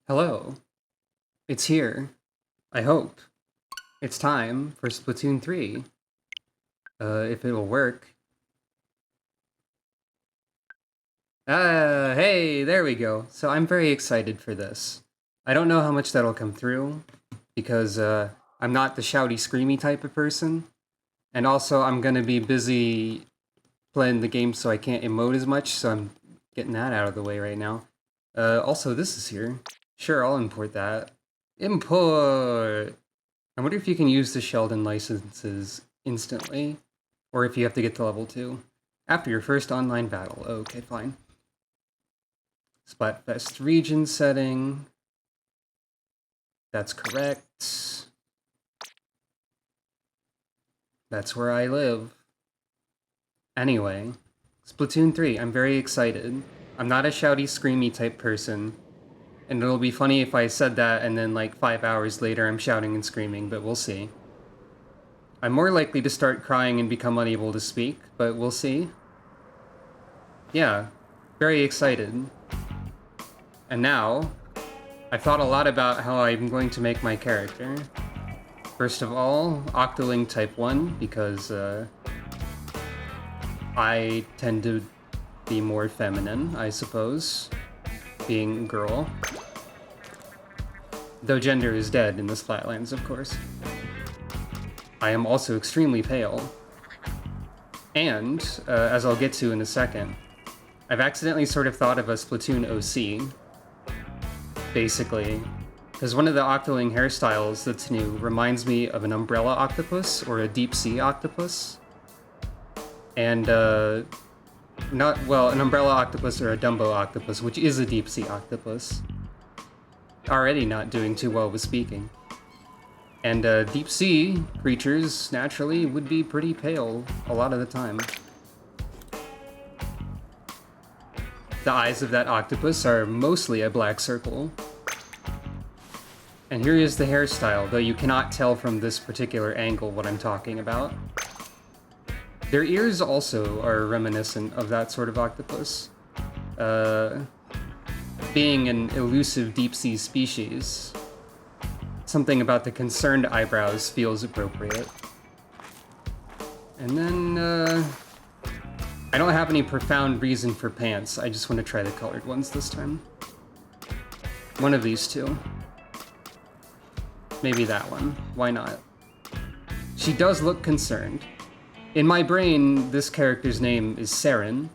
Hello. It's here. I hope. It's time for Splatoon 3. If it'll work. Hey, there we go. So I'm very excited for this. I don't know how much that'll come through, because, I'm not the shouty, screamy type of person. And also, I'm gonna be busy playing the game, so I can't emote as much, so I'm getting that out of the way right now. Also, this is here. Sure, I'll import that. Import! I wonder if you can use the Sheldon licenses instantly, or if you have to get to level 2. After your first online battle. Okay, fine. Splatfest region setting. That's correct. That's where I live. Anyway, Splatoon 3, I'm very excited. I'm not a shouty, screamy type person, and it'll be funny if I said that and then like 5 hours later I'm shouting and screaming, but we'll see. I'm more likely to start crying and become unable to speak, but we'll see. Yeah, very excited. And now, I've thought a lot about how I'm going to make my character. First of all, Octoling Type 1, because I tend to be more feminine, I suppose, being a girl. Though gender is dead in this Flatlands, of course. I am also extremely pale. And, as I'll get to in a second, I've accidentally sort of thought of a Splatoon OC, basically, because one of the Octoling hairstyles that's new reminds me of an umbrella octopus or a deep sea octopus. And, an umbrella octopus or a Dumbo octopus, which is a deep sea octopus. Already not doing too well with speaking. And deep sea creatures, naturally, would be pretty pale a lot of the time. The eyes of that octopus are mostly a black circle. And here is the hairstyle, though you cannot tell from this particular angle what I'm talking about. Their ears also are reminiscent of that sort of octopus. Being an elusive deep-sea species, something about the concerned eyebrows feels appropriate. And then, I don't have any profound reason for pants, I just want to try the colored ones this time. One of these two. Maybe that one. Why not? She does look concerned. In my brain, this character's name is Saren,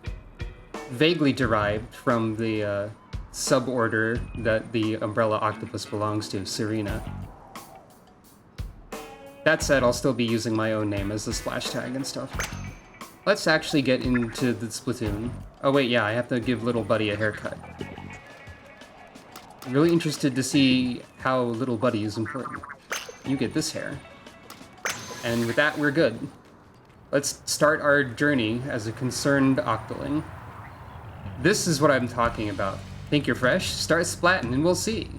vaguely derived from the suborder that the umbrella octopus belongs to, Serena. That said, I'll still be using my own name as the splash tag and stuff. Let's actually get into the Splatoon. Oh wait, yeah, I have to give Little Buddy a haircut. Really interested to see how Little Buddy is important. You get this hair. And with that, we're good. Let's start our journey as a concerned Octoling. This is what I'm talking about. Think you're fresh? Start splatting and we'll see.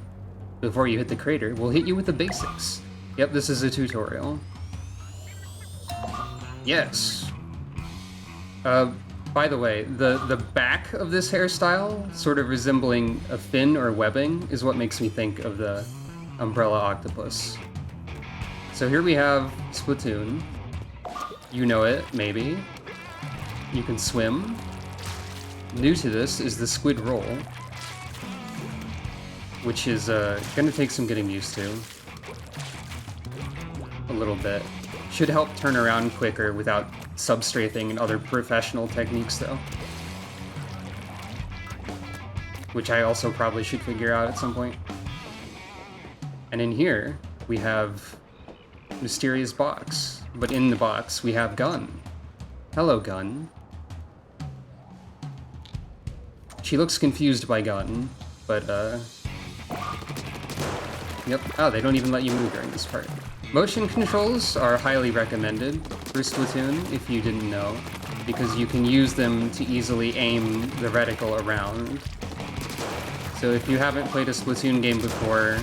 Before you hit the crater, we'll hit you with the basics. Yep, this is a tutorial. Yes. By the way, the back of this hairstyle, sort of resembling a fin or webbing, is what makes me think of the umbrella octopus. So here we have Splatoon. You know it, maybe. You can swim. New to this is the squid roll, which is gonna take some getting used to. A little bit. Should help turn around quicker without substrafing and other professional techniques, though. Which I also probably should figure out at some point. And in here, we have mysterious box. But in the box, we have Gun. Hello, Gun. She looks confused by Gun, but, Yep. Oh, they don't even let you move during this part. Motion controls are highly recommended for Splatoon, if you didn't know, because you can use them to easily aim the reticle around. So if you haven't played a Splatoon game before,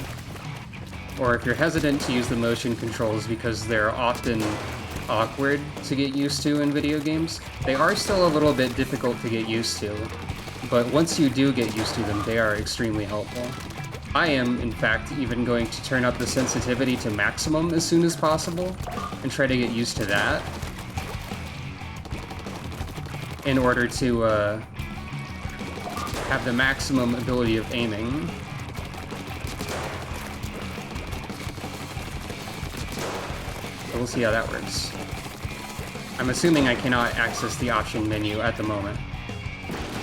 or if you're hesitant to use the motion controls because they're often awkward to get used to in video games, they are still a little bit difficult to get used to, but once you do get used to them, they are extremely helpful. I am, in fact, even going to turn up the sensitivity to maximum as soon as possible and try to get used to that in order to have the maximum ability of aiming. So we'll see how that works. I'm assuming I cannot access the option menu at the moment.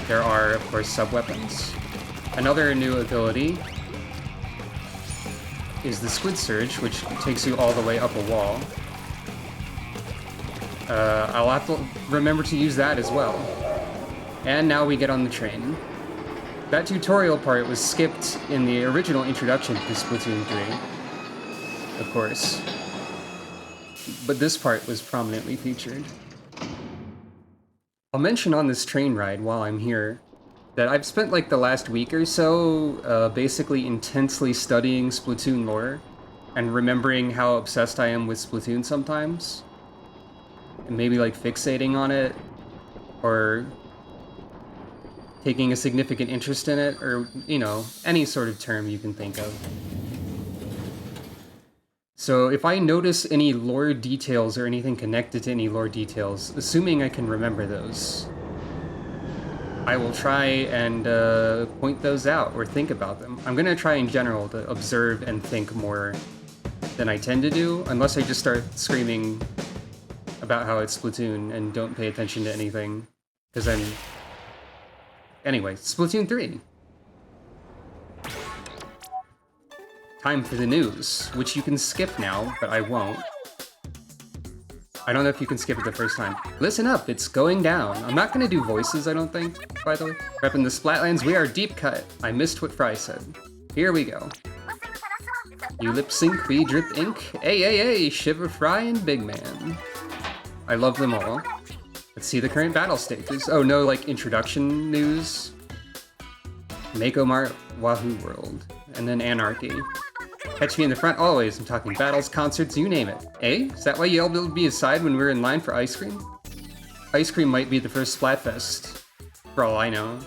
There are, of course, sub-weapons. Another new ability is the Squid Surge, which takes you all the way up a wall. I'll have to remember to use that as well. And now we get on the train. That tutorial part was skipped in the original introduction to Splatoon 3, of course. But this part was prominently featured. I'll mention on this train ride while I'm here that I've spent like the last week or so basically intensely studying Splatoon lore and remembering how obsessed I am with Splatoon sometimes. And maybe like fixating on it or taking a significant interest in it, or, you know, any sort of term you can think of. So if I notice any lore details or anything connected to any lore details, assuming I can remember those, I will try and point those out or think about them. I'm gonna try in general to observe and think more than I tend to do, unless I just start screaming about how it's Splatoon and don't pay attention to anything, because I'm... Anyway, Splatoon 3. Time for the news, which you can skip now, but I won't. I don't know if you can skip it the first time. Listen up, it's going down. I'm not gonna do voices, I don't think, by the way. Reppin' the Splatlands, we are deep cut. I missed what Fry said. Here we go. You lip sync, we drip ink. Ay, Shiver Fry and Big Man. I love them all. Let's see the current battle stages. Oh no, like introduction news. Mako Mart, Wahoo World, and then Anarchy. Catch me in the front always. I'm talking battles, concerts, you name it. Eh? Is that why you all built me aside when we were in line for ice cream? Ice cream might be the first Splatfest, for all I know.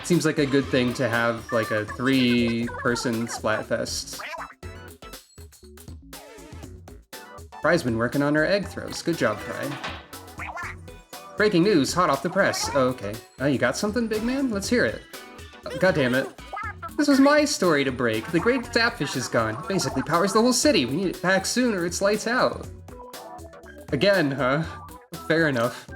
Seems like a good thing to have like a 3-person Splatfest. Fry's been working on her egg throws. Good job, Fry. Breaking news, hot off the press. Oh, okay. Oh, you got something, big man? Let's hear it. Oh, God damn it. This was my story to break. The great Zapfish is gone. It basically powers the whole city. We need it back soon or it's lights out. Again, huh? Fair enough.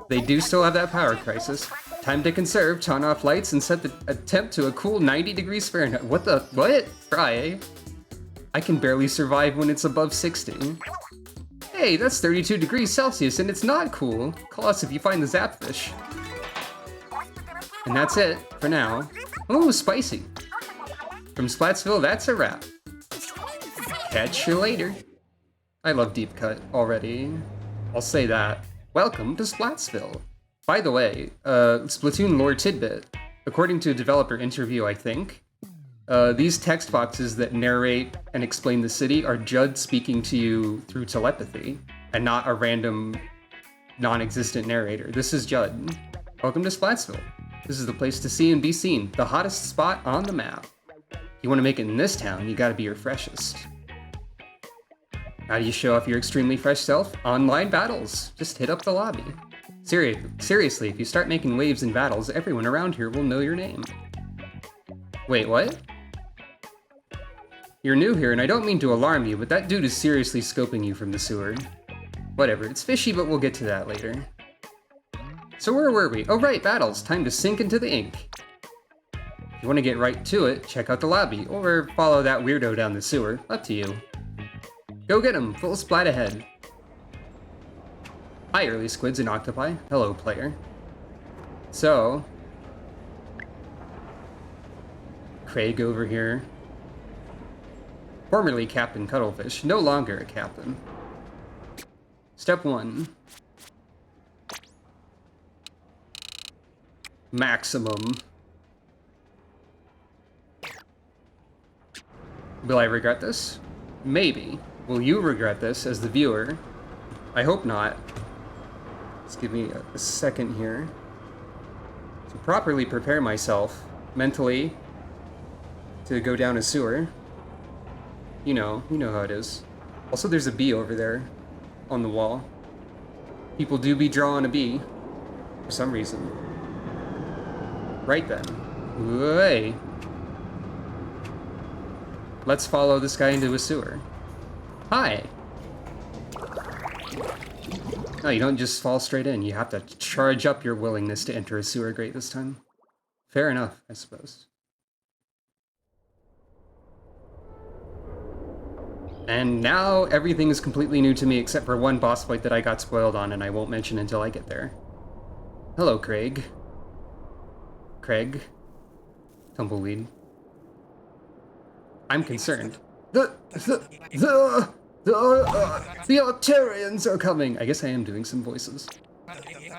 They do still have that power crisis. Time to conserve, turn off lights, and set the temp to a cool 90 degrees Fahrenheit. What the? What? Fry, eh? I can barely survive when it's above 60. Hey, that's 32 degrees Celsius and it's not cool. Call us if you find the Zapfish. And that's it, for now. Ooh, spicy. From Splatsville, that's a wrap. Catch you later. I love Deep Cut already. I'll say that. Welcome to Splatsville. By the way, Splatoon lore tidbit. According to a developer interview, I think, these text boxes that narrate and explain the city are Judd speaking to you through telepathy, and not a random, non-existent narrator. This is Judd. Welcome to Splatsville. This is the place to see and be seen, the hottest spot on the map. If you want to make it in this town, you gotta be your freshest. How do you show off your extremely fresh self? Online battles. Just hit up the lobby. Seriously, if you start making waves in battles, everyone around here will know your name. Wait, what? You're new here, and I don't mean to alarm you, but that dude is seriously scoping you from the sewer. Whatever, it's fishy, but we'll get to that later. So where were we? Oh right, battles. Time to sink into the ink. If you want to get right to it, check out the lobby, or follow that weirdo down the sewer. Up to you. Go get him! Full splat ahead. Hi, early squids and octopi. Hello, player. So... Craig over here. Formerly Captain Cuttlefish, no longer a captain. Step 1. Maximum. Will I regret this? Maybe. Will you regret this as the viewer? I hope not. Just give me a second here to properly prepare myself mentally to go down a sewer. You know how it is. Also, there's a bee over there on the wall. People do be drawing a bee for some reason. Right then. Hey. Let's follow this guy into a sewer. Hi. No, you don't just fall straight in. You have to charge up your willingness to enter a sewer grate this time. Fair enough, I suppose. And now everything is completely new to me except for one boss fight that I got spoiled on and I won't mention until I get there. Hello, Craig. Craig. Tumbleweed. I'm concerned. The Altarians are coming! I guess I am doing some voices.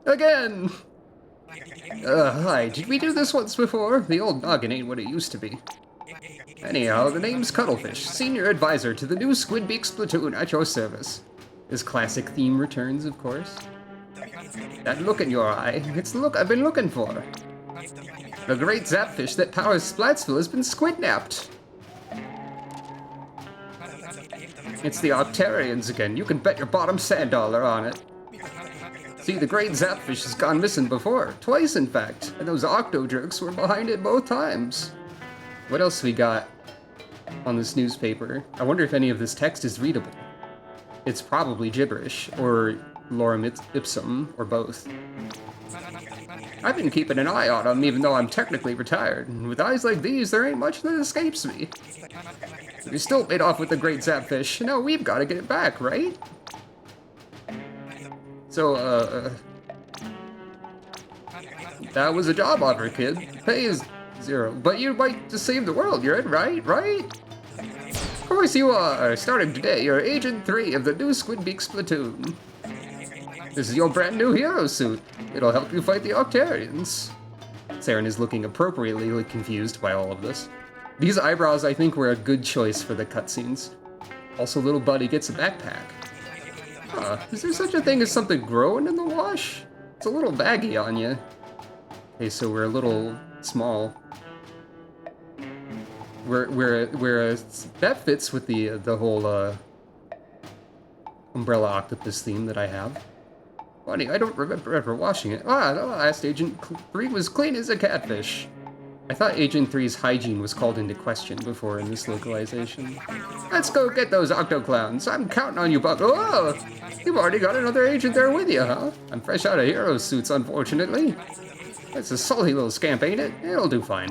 Again! Hi, did we do this once before? The old noggin ain't what it used to be. Anyhow, the name's Cuttlefish, Senior Advisor to the new Squidbeak Splatoon at your service. His classic theme returns, of course. That look in your eye, it's the look I've been looking for. The great zapfish that powers Splatsville has been squidnapped. It's the Octarians again. You can bet your bottom sand dollar on it. See, the great zapfish has gone missing before. Twice, in fact. And those octo jerks were behind it both times. What else we got on this newspaper? I wonder if any of this text is readable. It's probably gibberish, or lorem ipsum, or both. I've been keeping an eye on him, even though I'm technically retired. And with eyes like these, there ain't much that escapes me. We still made off with the great zapfish. Now we've got to get it back, right? So, that was a job offer, kid. Pay is 0, but you might just save the world. You're in, right? Of course you are. Starting today, you're Agent 3 of the new Squidbeak Splatoon. This is your brand new hero suit. It'll help you fight the Octarians. Saren is looking appropriately confused by all of this. These eyebrows, I think, were a good choice for the cutscenes. Also, little buddy gets a backpack. Is there such a thing as something growing in the wash? It's a little baggy on you. Okay, so we're a little small. That fits with the whole umbrella octopus theme that I have. Funny, I don't remember ever washing it. The last Agent 3 was clean as a catfish. I thought Agent 3's hygiene was called into question before in this localization. Let's go get those octo clowns. I'm counting on you, Buck. Oh, you've already got another agent there with you, huh? I'm fresh out of hero suits, unfortunately. That's a salty little scamp, ain't it? It'll do fine.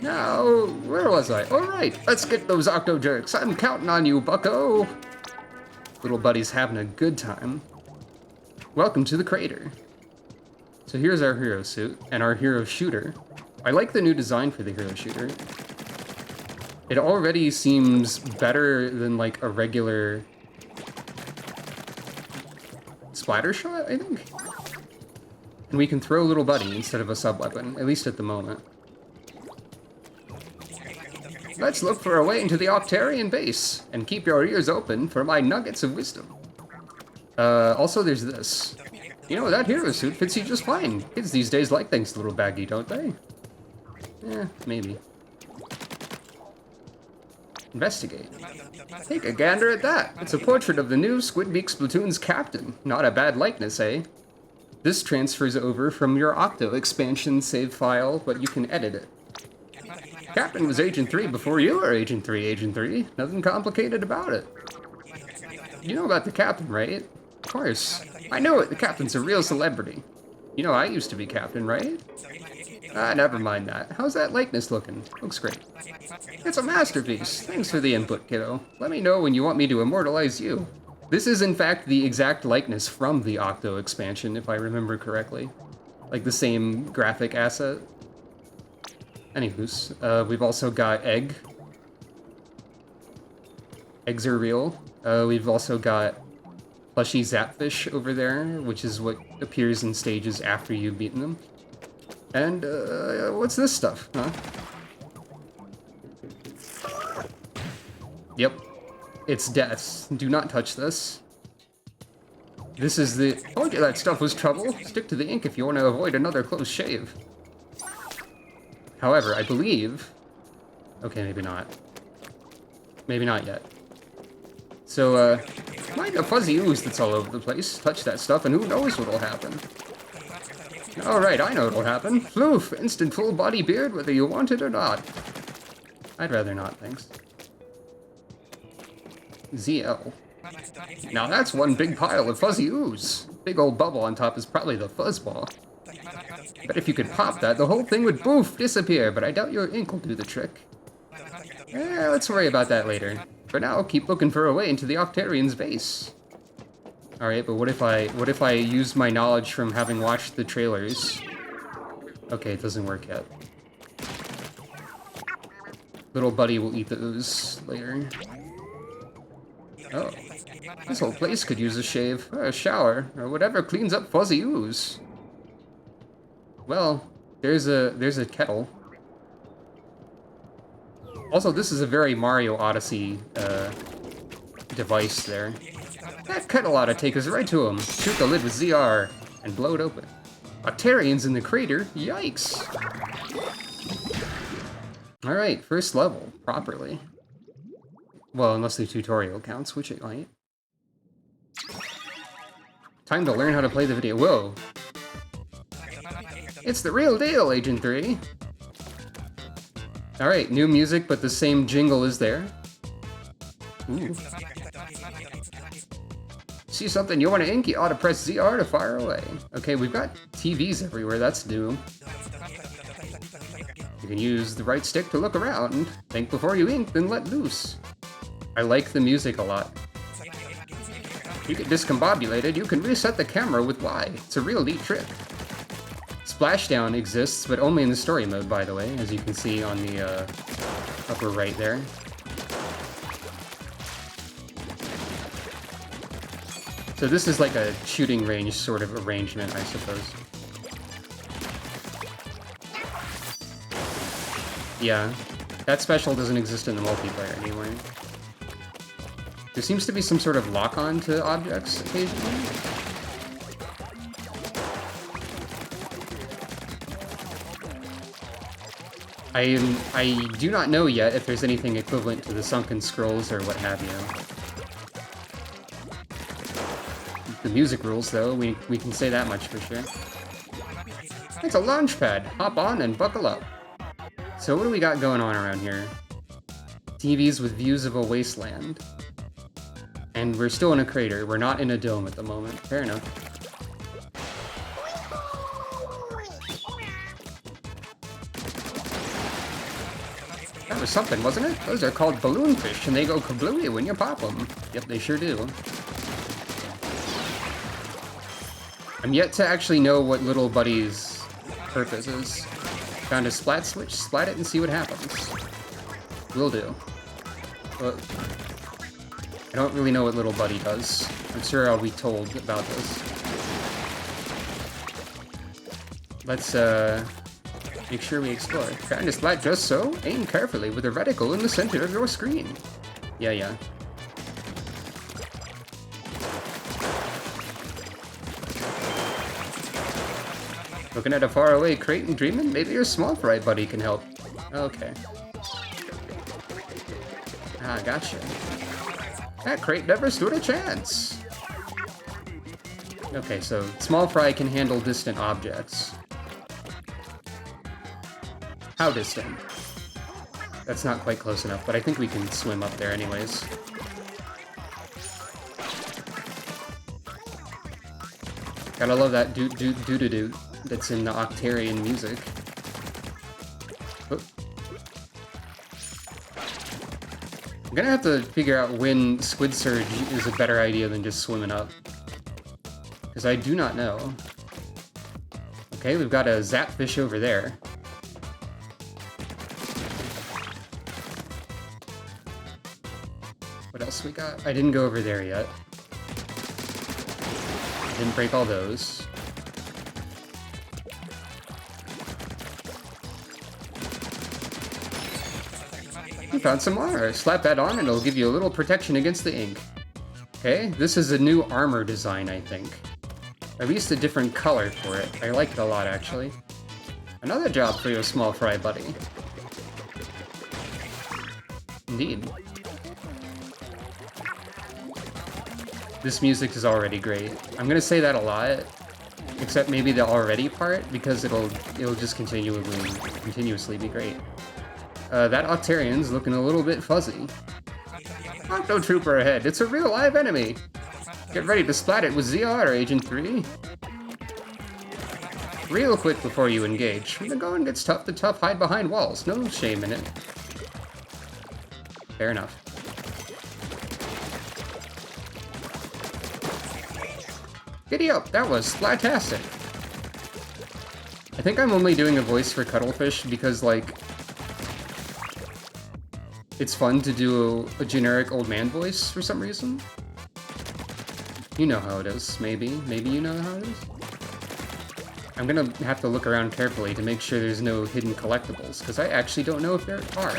Now, where was I? All right, let's get those octo jerks. I'm counting on you, bucko. Little buddy's having a good time. Welcome to the crater. So here's our hero suit and our hero shooter. I like the new design for the hero shooter. It already seems better than like a regular splatter shot, I think. And we can throw little buddy instead of a sub-weapon, at least at the moment. Let's look for a way into the Octarian base, and keep your ears open for my nuggets of wisdom. Also there's this. You know, that hero suit fits you just fine. Kids these days like things a little baggy, don't they? Eh, maybe. Investigate. Take a gander at that. It's a portrait of the new Squidbeak Splatoon's captain. Not a bad likeness, eh? This transfers over from your Octo expansion save file, but you can edit it. Captain was Agent 3 before you were Agent 3. Nothing complicated about it. You know about the captain, right? Of course. I know it. The captain's a real celebrity. You know I used to be captain, right? Never mind that. How's that likeness looking? Looks great. It's a masterpiece. Thanks for the input, kiddo. Let me know when you want me to immortalize you. This is, in fact, the exact likeness from the Octo expansion, if I remember correctly. Like the same graphic asset. Anywho's, we've also got Egg. Eggs are real. We've also got Plushy Zapfish over there, which is what appears in stages after you've beaten them. And, what's this stuff, huh? Yep. It's death. Do not touch this. This is the... Told you that stuff was trouble. Stick to the ink if you want to avoid another close shave. However, I believe Okay, maybe not. Maybe not yet. So, mind a fuzzy ooze that's all over the place. Touch that stuff and who knows what'll happen. Alright, I know what'll happen. Floof! Instant full body beard whether you want it or not. I'd rather not, thanks. ZL. Now that's one big pile of fuzzy ooze. Big old bubble on top is probably the fuzzball. But if you could pop that, the whole thing would poof, disappear, but I doubt your ink will do the trick. Let's worry about that later. For now, keep looking for a way into the Octarian's base. Alright, but what if I use my knowledge from having watched the trailers? Okay, it doesn't work yet. Little buddy will eat the ooze later. Oh. This whole place could use a shave, or a shower, or whatever cleans up fuzzy ooze. Well, there's a kettle. Also, this is a very Mario Odyssey device there. That kettle ought to take us right to him. Shoot the lid with ZR and blow it open. Octarians in the crater? Yikes! Alright, first level, properly. Well, unless the tutorial counts, which it might. Time to learn how to play the video. Whoa! It's the real deal, Agent 3! Alright, new music, but the same jingle is there. Ooh. See something you want to ink? You ought to press ZR to fire away. Okay, we've got TVs everywhere, that's new. You can use the right stick to look around. Think before you ink, then let loose. I like the music a lot. If you get discombobulated, you can reset the camera with Y. It's a real neat trick. Splashdown exists, but only in the story mode, by the way, as you can see on the upper right there. So this is like a shooting range sort of arrangement, I suppose. Yeah, that special doesn't exist in the multiplayer anymore. There seems to be some sort of lock-on to objects occasionally. I do not know yet if there's anything equivalent to the sunken scrolls or what have you. The music rules, though, we can say that much for sure. It's a launch pad. Hop on and buckle up. So what do we got going on around here? TVs with views of a wasteland. And we're still in a crater. We're not in a dome at the moment. Fair enough. That was something, wasn't it? Those are called balloon fish, and they go kablooey when you pop them. Yep, they sure do. I'm yet to actually know what Little Buddy's purpose is. Found a splat switch, splat it and see what happens. Will do. But I don't really know what Little Buddy does. I'm sure I'll be told about this. Let's, make sure we explore. Find a splat just so. Aim carefully with a reticle in the center of your screen. Yeah. Looking at a faraway crate and dreaming? Maybe your small fry buddy can help. Okay. Ah, gotcha. That crate never stood a chance. Okay, so small fry can handle distant objects. How distant? That's not quite close enough, but I think we can swim up there anyways. Gotta love that doo-doo-doo that's in the Octarian music. Oh. I'm gonna have to figure out when Squid Surge is a better idea than just swimming up. Because I do not know. Okay, we've got a zapfish over there. What else we got? I didn't go over there yet. Didn't break all those. You found some armor. Slap that on and it'll give you a little protection against the ink. Okay, this is a new armor design, I think. At least a different color for it. I like it a lot, actually. Another job for your small fry buddy. Indeed. This music is already great. I'm gonna say that a lot, except maybe the already part, because it'll just continuously be great. That Octarian's looking a little bit fuzzy. Octotrooper ahead, it's a real live enemy! Get ready to splat it with ZR, Agent 3. Real quick before you engage. When the going gets tough, the tough hide behind walls. No shame in it. Fair enough. Giddy up, that was splastastic. I think I'm only doing a voice for Cuttlefish because, like, it's fun to do a generic old man voice for some reason. You know how it is, maybe. Maybe you know how it is? I'm gonna have to look around carefully to make sure there's no hidden collectibles, because I actually don't know if there are.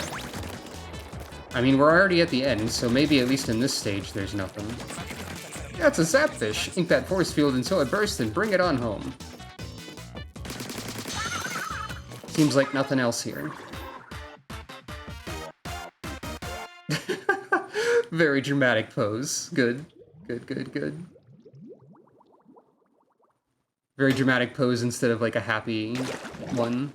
I mean, we're already at the end, so maybe at least in this stage there's nothing. That's a Zapfish! Ink that force field until it bursts and bring it on home. Seems like nothing else here. Very dramatic pose. Good. Good, good, good. Very dramatic pose instead of like a happy one.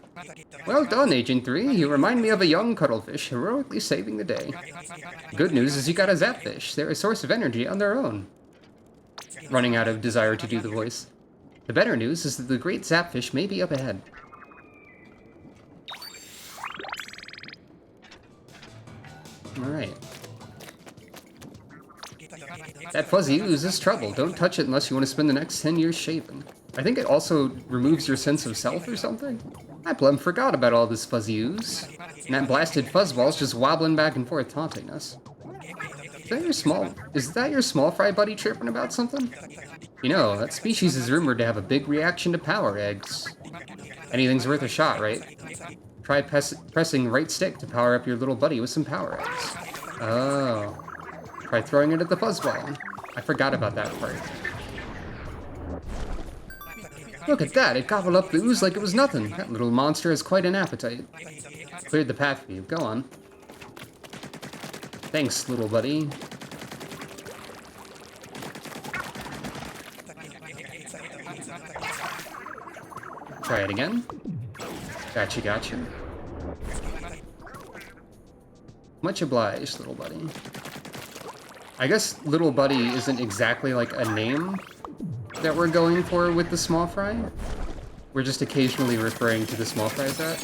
Well done, Agent 3. You remind me of a young Cuttlefish, heroically saving the day. Good news is you got a Zapfish. They're a source of energy on their own. Running out of desire to do the voice. The better news is that the great Zapfish may be up ahead. Alright. That fuzzy ooze is trouble. Don't touch it unless you want to spend the next 10 years shaving. I think it also removes your sense of self or something. I plumb forgot about all this fuzzy ooze. And that blasted fuzzball's just wobbling back and forth taunting us. Is that your small fry buddy chirping about something? You know, that species is rumored to have a big reaction to power eggs. Anything's worth a shot, right? Try pressing right stick to power up your little buddy with some power eggs. Oh. Try throwing it at the fuzzball. I forgot about that part. Look at that, it gobbled up the ooze like it was nothing. That little monster has quite an appetite. Cleared the path for you, go on. Thanks, little buddy. Try it again. Gotcha, gotcha. Much obliged, little buddy. I guess little buddy isn't exactly like a name that we're going for with the small fry. We're just occasionally referring to the small fry as that.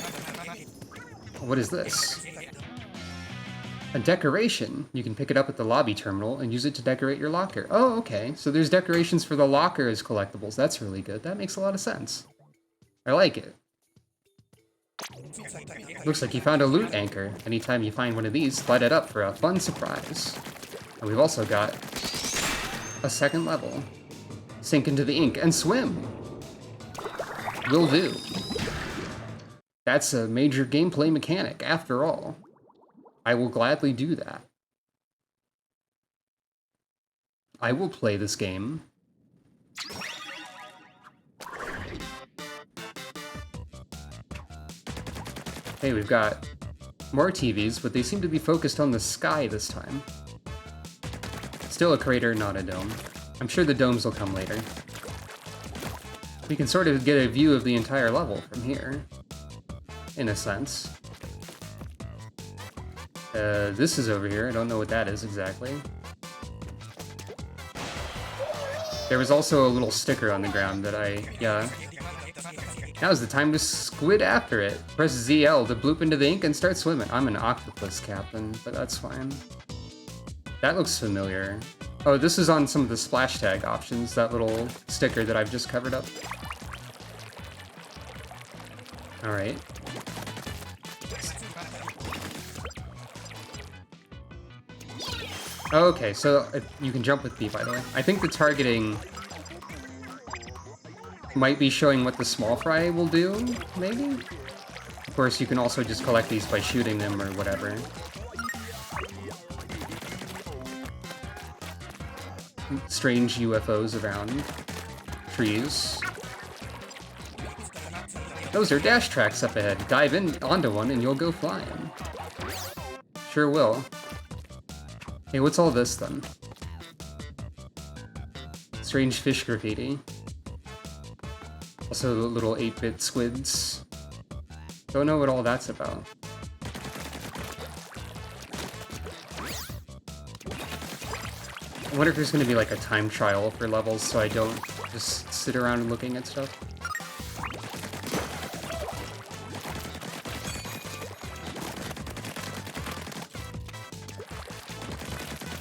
What is this? A decoration. You can pick it up at the lobby terminal and use it to decorate your locker. Oh, okay. So there's decorations for the locker as collectibles. That's really good. That makes a lot of sense. I like it. Looks like you found a loot anchor. Anytime you find one of these, light it up for a fun surprise. And we've also got a second level. Sink into the ink and swim. Will do. That's a major gameplay mechanic, after all. I will gladly do that. I will play this game. Hey, we've got more TVs, but they seem to be focused on the sky this time. Still a crater, not a dome. I'm sure the domes will come later. We can sort of get a view of the entire level from here, in a sense. This is over here. I don't know what that is exactly. There was also a little sticker on the ground that yeah. Now's the time to squid after it. Press ZL to bloop into the ink and start swimming. I'm an octopus captain, but that's fine. That looks familiar. Oh, this is on some of the splash tag options, that little sticker that I've just covered up. Alright. Okay, so you can jump with B, by the way. I think the targeting might be showing what the small fry will do, maybe? Of course, you can also just collect these by shooting them or whatever. Strange UFOs around trees. Those are dash tracks up ahead. Dive in onto one and you'll go flying. Sure will. Hey, what's all this then? Strange fish graffiti. Also little 8-bit squids. Don't know what all that's about. I wonder if there's gonna be like a time trial for levels so I don't just sit around looking at stuff.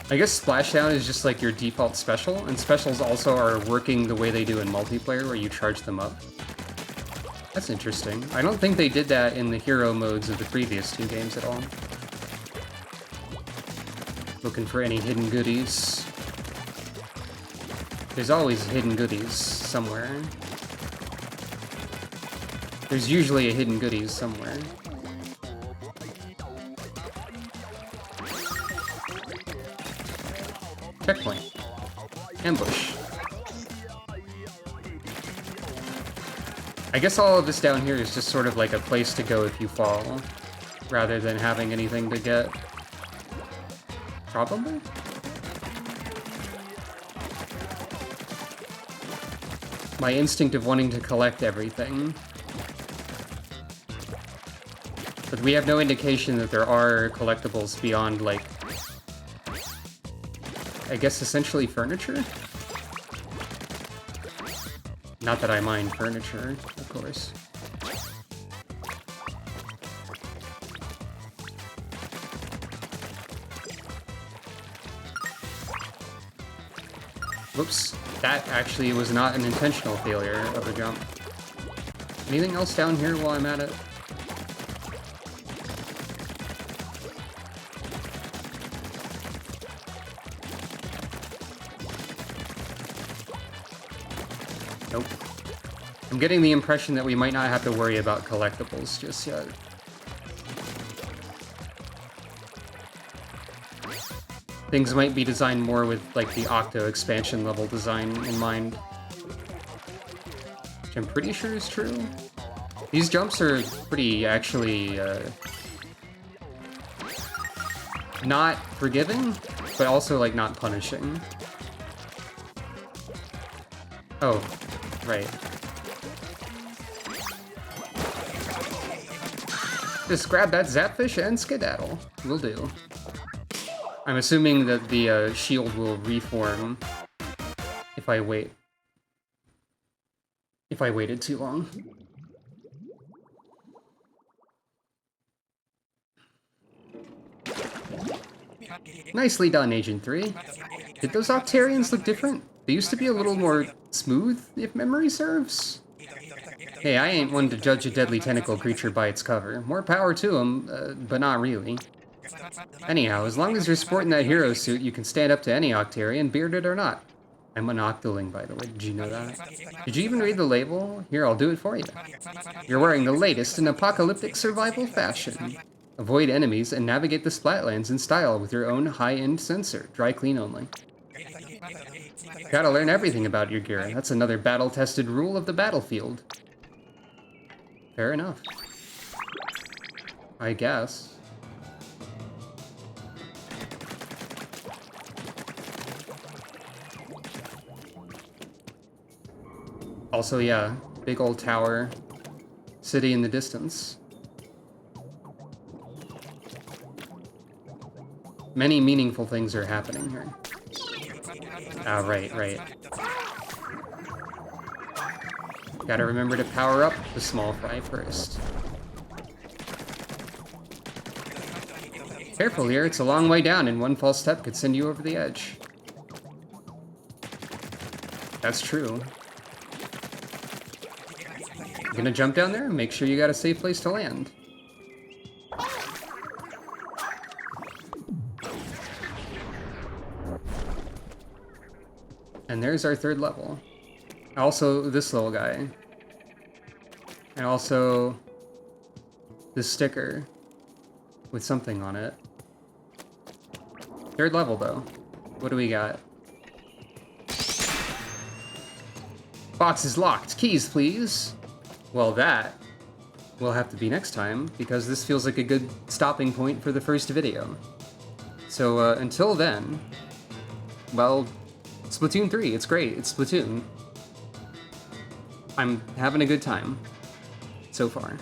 I guess Splashdown is just like your default special, and specials also are working the way they do in multiplayer where you charge them up. That's interesting. I don't think they did that in the hero modes of the previous two games at all. Looking for any hidden goodies. There's always hidden goodies somewhere. There's usually a hidden goodies somewhere. Checkpoint. Ambush. I guess all of this down here is just sort of like a place to go if you fall, rather than having anything to get. Probably? My instinct of wanting to collect everything. But we have no indication that there are collectibles beyond, like, I guess essentially furniture? Not that I mind furniture, of course. Whoops. That actually was not an intentional failure of a jump. Anything else down here while I'm at it? Nope. I'm getting the impression that we might not have to worry about collectibles just yet. Things might be designed more with, like, the Octo expansion level design in mind. Which I'm pretty sure is true. These jumps are pretty, actually, not forgiving, but also, like, not punishing. Oh, right. Just grab that zapfish and skedaddle. Will do. I'm assuming that the shield will reform if I wait. If I waited too long. Nicely done, Agent 3. Did those Octarians look different? They used to be a little more smooth, if memory serves. Hey, I ain't one to judge a deadly tentacle creature by its cover. More power to them, but not really. Anyhow, as long as you're sporting that hero suit, you can stand up to any Octarian, bearded or not. I'm an Octoling, by the way. Did you know that? Did you even read the label? Here, I'll do it for you. You're wearing the latest in apocalyptic survival fashion. Avoid enemies and navigate the Splatlands in style with your own high-end sensor. Dry clean only. Gotta learn everything about your gear. That's another battle-tested rule of the battlefield. Fair enough. I guess. Also, yeah, big old tower, city in the distance. Many meaningful things are happening here. Ah, right. Gotta remember to power up the small fry first. Careful here, it's a long way down and one false step could send you over the edge. That's true. You gonna jump down there? Make sure you got a safe place to land. And there's our third level. Also, this little guy. And also, this sticker with something on it. Third level, though. What do we got? Box is locked. Keys, please. Well, that will have to be next time, because this feels like a good stopping point for the first video. So until then, well, Splatoon 3, it's great, it's Splatoon. I'm having a good time so far.